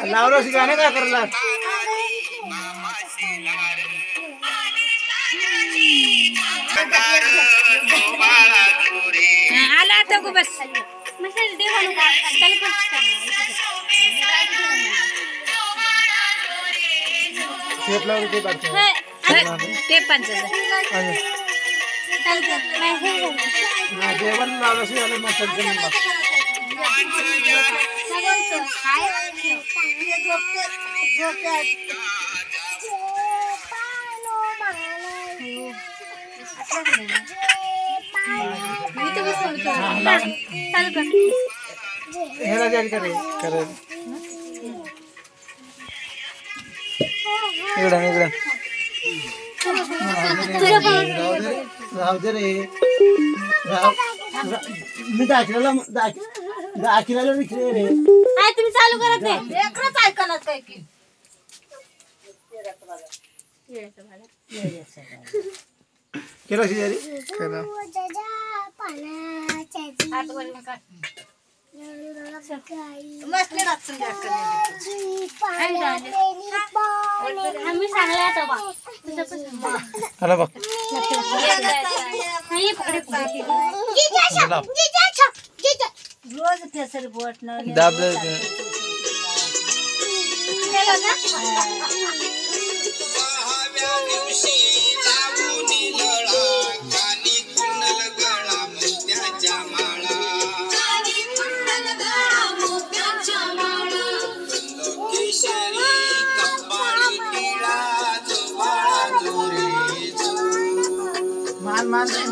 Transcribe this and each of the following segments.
लावलं गाणे काय करला आला आता गो बस ते पंच जेवण लावलं मस्त राहू दे रे मी दाखिला विचार रे तुम्ही चालू करत नाही ऐकणार काय की केला शेजारी केला आम्ही सांगला आला बघ रोज केसरी बोट न दाबलं मान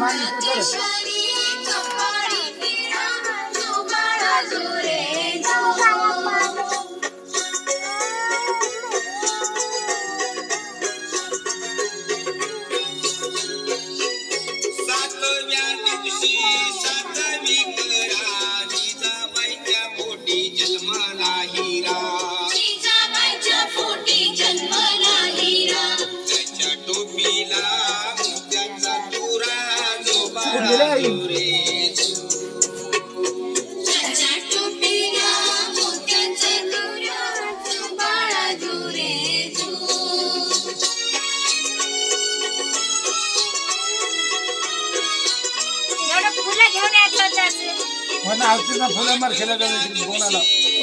फुला मार खेळा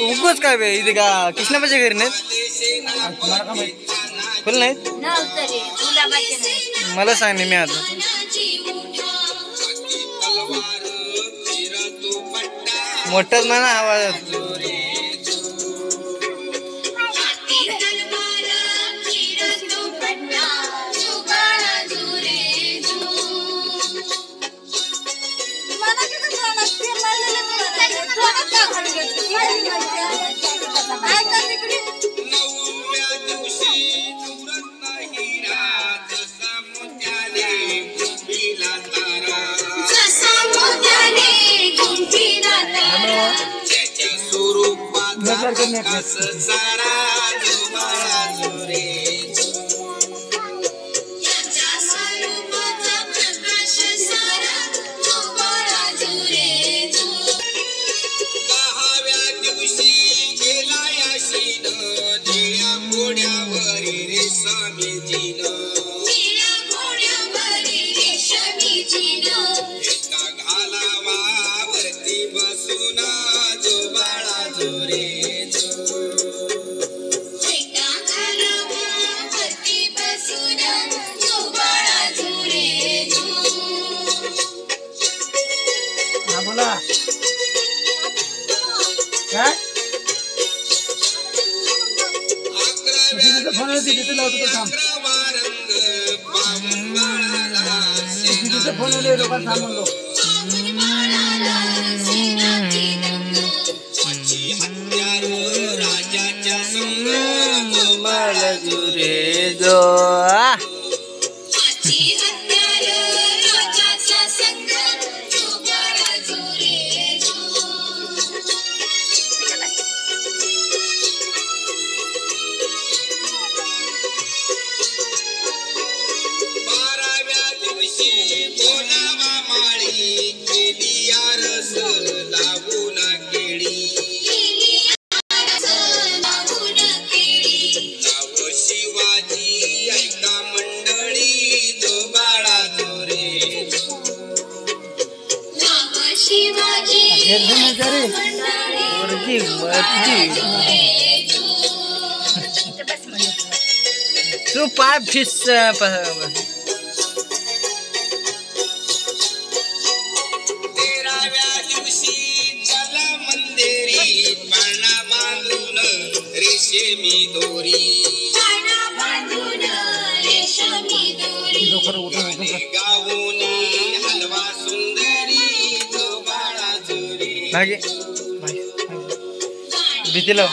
उगच काय बे इथे का कृष्णाबाच्या घरी नाहीत फुल नाहीत मला सांग नाही मी आता मोठाच म्हणा आवाज पोरगी मरती. तू पाय फिस भागे भीती लाव.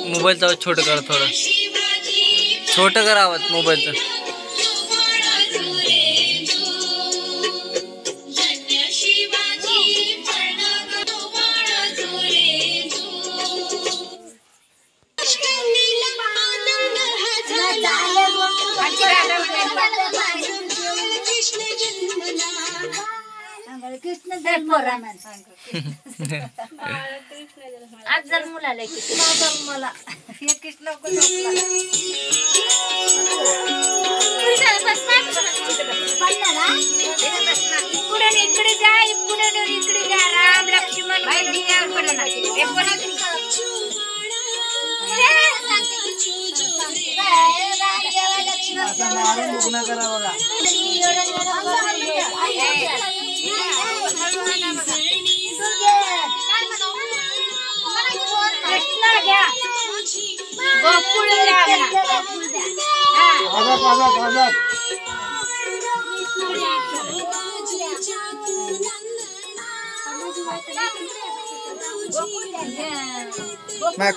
मोबाईलचा आवाज छोटं करा, थोडं छोटं करा आवाज मोबाईलचा. आज जर मुलाला मला कृष्ण इकडे जा, इकडे जा. राम लक्ष्मण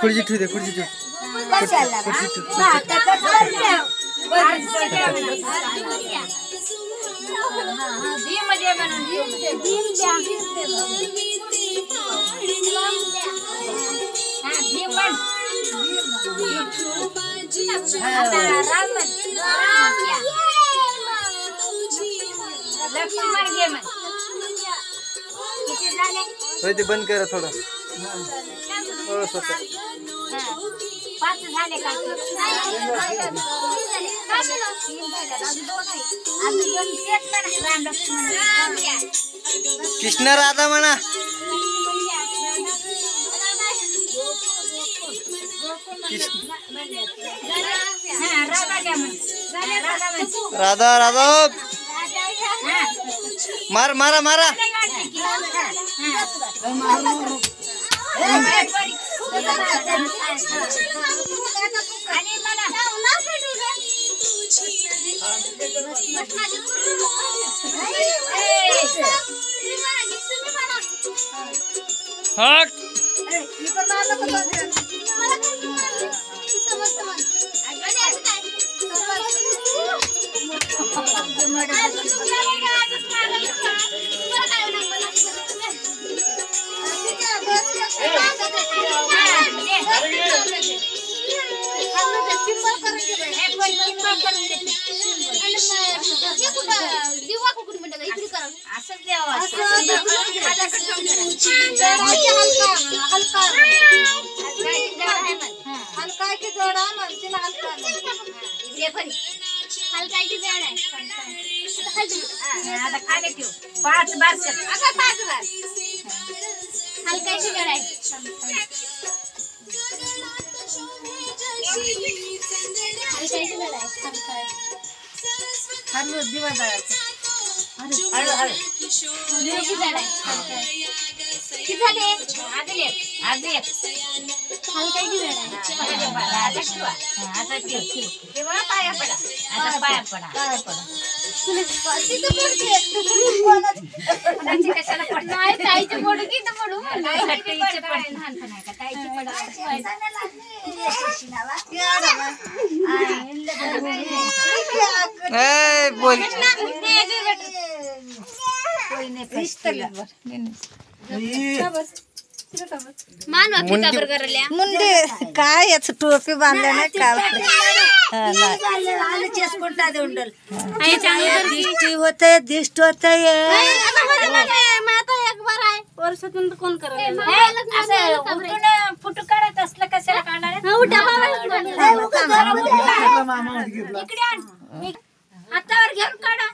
खुर्ची ठेवू दे, खुर्ची ठेव. ते बंद करा थोडं. पाच झाले का? कृष्ण राधा म्हणा. राधा राधा मार मारा मारा. चिंबल करून घे बाई. हे पण चिंबल करून देते. दिवा कुकडी म्हणतात इकडे करा असं द्यावं असं असं ढकलून घे. खाली ढकलून करा. जराशी हलका हलका गायची जड आहे म्हण. हलका की जोडा म्हणतील हलका इकडे पण. हलकायची झाड आहे आता खाली ठेव. 5 बार कर. अगं 5 बार हलकायची झाड आहे हलकायची झाड आहे हलू दिवा जायचं हळू हळू. हलकायची झाड आहे किती झाले आधी एक. हलकायची झाड आहे आता ठेवा. आता ठेव. तेव्हा पाया पडा. आता पाया पडा. तिथं पडते कोणाची कशाला पडणार? नाही ताईचे पडू की इथं पडू ताईची पडणार. लहानपण आहे का? ताईची पडणार. बोल मान वापी का बरं करायला मुंडे काय याच टोपी बांधल्या नाही का दिष्टी होते दिष्ट होते वर्षातून कोण करायला असं उलटून फुटू काढत असलं कशाला काढणार आहे? इकडे आण. हातावर घेऊन काढा.